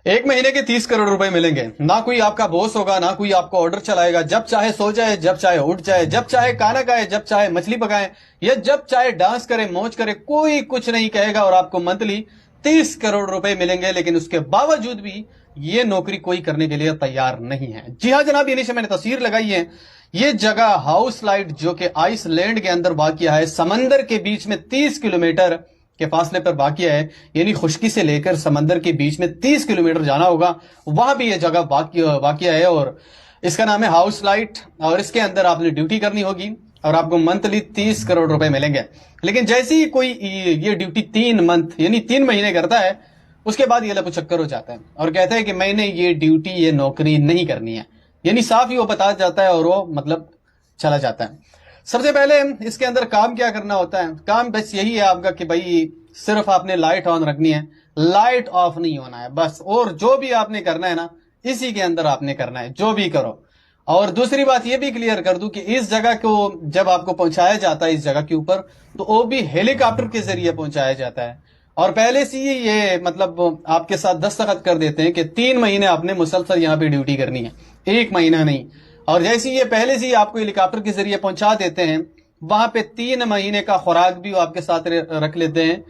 एक महीने के 30 करोड़ रुपए मिलेंगे। ना कोई आपका बॉस होगा, ना कोई आपको ऑर्डर चलाएगा। जब चाहे सो जाए, जब चाहे उठ जाए, जब चाहे खाना खाए, जब चाहे मछली पकाए, या जब चाहे डांस करे, मौज करे, कोई कुछ नहीं कहेगा। और आपको मंथली 30 करोड़ रुपए मिलेंगे। लेकिन उसके बावजूद भी ये नौकरी कोई करने के लिए तैयार नहीं है। जी हाँ जनाब, ये नीचे मैंने तस्वीर लगाई है। ये जगह हाउस लाइट जो कि आइसलैंड के अंदर वाक़िया है, समंदर के बीच में 30 किलोमीटर के फासले पर वाक़िया है। यानी खुश्की से लेकर समंदर के बीच में 30 किलोमीटर जाना होगा, वहां भी ये जगह वाक़िया है। और इसका नाम है हाउस लाइट। और इसके अंदर आपने ड्यूटी करनी होगी और आपको मंथली 30 करोड़ रुपए मिलेंगे। लेकिन जैसे ही कोई ये ड्यूटी 3 मंथ यानी 3 महीने करता है, उसके बाद ये लपुचक्कर हो जाता है और कहता है कि मैंने ये ड्यूटी, ये नौकरी नहीं करनी है। यानी साफ ही वो बता जाता है और वो मतलब चला जाता है। सबसे पहले इसके अंदर काम क्या करना होता है? काम बस यही है आपका कि भाई सिर्फ आपने लाइट ऑन रखनी है, लाइट ऑफ नहीं होना है बस। और जो भी आपने करना है ना, इसी के अंदर आपने करना है, जो भी करो। और दूसरी बात ये भी क्लियर कर दूं कि इस जगह को जब आपको पहुंचाया जाता है इस जगह के ऊपर, तो वो भी हेलीकॉप्टर के जरिए पहुंचाया जाता है। और पहले से ही ये मतलब आपके साथ दस्तखत कर देते हैं कि 3 महीने आपने मुसलसल यहाँ पे ड्यूटी करनी है, 1 महीना नहीं। और जैसे ये पहले से ही आपको हेलीकॉप्टर के जरिए पहुंचा देते हैं, वहां पे 3 महीने का खुराक भी वो आपके साथ रख लेते हैं,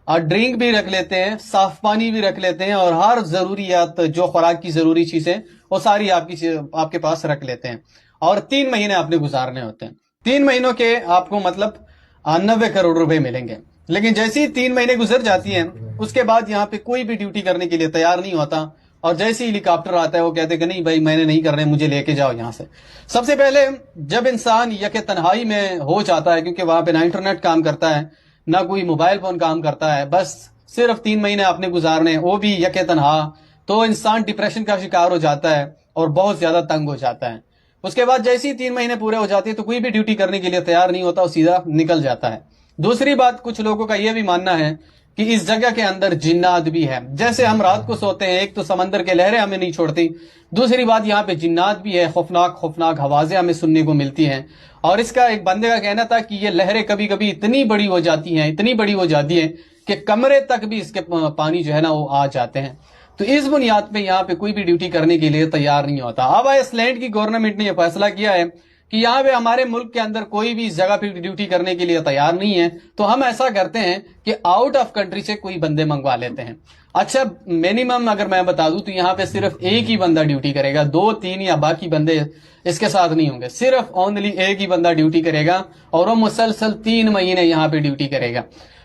और ड्रिंक भी रख लेते हैं, साफ पानी भी रख लेते हैं, और हर जरूरियात जो खुराक की जरूरी चीजें वो सारी आपके पास रख लेते हैं। और 3 महीने आपने गुजारने होते हैं। 3 महीनों के आपको मतलब 90 करोड़ रुपए मिलेंगे। लेकिन जैसे ही 3 महीने गुजर जाती हैं, उसके बाद यहाँ पे कोई भी ड्यूटी करने के लिए तैयार नहीं होता। और जैसे ही हेलीकॉप्टर आता है, वो कहते हैं कि नहीं भाई मैंने नहीं करने, मुझे लेके जाओ यहाँ से। सबसे पहले जब इंसान यके तन्हाई में हो जाता है, क्योंकि वहां पे ना इंटरनेट काम करता है, ना कोई मोबाइल फोन काम करता है, बस सिर्फ 3 महीने आपने गुजारने, वो भी यके तन्हा, तो इंसान डिप्रेशन का शिकार हो जाता है और बहुत ज्यादा तंग हो जाता है। उसके बाद जैसे ही 3 महीने पूरे हो जाते हैं, तो कोई भी ड्यूटी करने के लिए तैयार नहीं होता, वो सीधा निकल जाता है। दूसरी बात, कुछ लोगों का यह भी मानना है कि इस जगह के अंदर जिन्नात भी है। जैसे हम रात को सोते हैं, एक तो समंदर के लहरें हमें नहीं छोड़ती, दूसरी बात यहाँ पे जिन्नात भी है, खौफनाक खौफनाक आवाजें हमें सुनने को मिलती हैं। और इसका एक बंदे का कहना था कि ये लहरें कभी कभी इतनी बड़ी हो जाती हैं, इतनी बड़ी हो जाती हैं कि कमरे तक भी इसके पानी जो है ना वो आ जाते हैं। तो इस बुनियाद पे यहाँ पे कोई भी ड्यूटी करने के लिए तैयार नहीं होता। अब आइसलैंड की गवर्नमेंट ने यह फैसला किया है कि यहाँ पे हमारे मुल्क के अंदर कोई भी इस जगह पे ड्यूटी करने के लिए तैयार नहीं है, तो हम ऐसा करते हैं कि आउट ऑफ कंट्री से कोई बंदे मंगवा लेते हैं। अच्छा, मिनिमम अगर मैं बता दूं तो यहाँ पे सिर्फ एक ही बंदा ड्यूटी करेगा, 2-3 या बाकी बंदे इसके साथ नहीं होंगे। सिर्फ ओनली एक ही बंदा ड्यूटी करेगा और वो मुसलसल 3 महीने यहाँ पे ड्यूटी करेगा।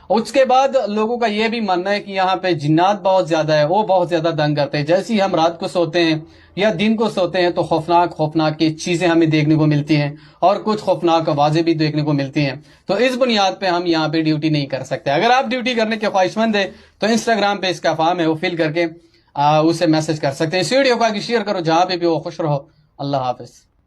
उसके बाद लोगों का यह भी मानना है कि यहाँ पे जिन्नात बहुत ज्यादा है, वो बहुत ज्यादा तंग करते हैं। जैसे ही हम रात को सोते हैं या दिन को सोते हैं, तो खौफनाक खौफनाक की चीजें हमें देखने को मिलती हैं और कुछ खौफनाक आवाजें भी देखने को मिलती हैं। तो इस बुनियाद पे हम यहाँ पे ड्यूटी नहीं कर सकते। अगर आप ड्यूटी करने के ख्वाहिशमंद है तो इंस्टाग्राम पे इसका फॉर्म है, वो फिल करके उसे मैसेज कर सकते हैं। इस वीडियो को आगे शेयर करो, जहां पे भी वो खुश रहो। अल्लाह हाफिज।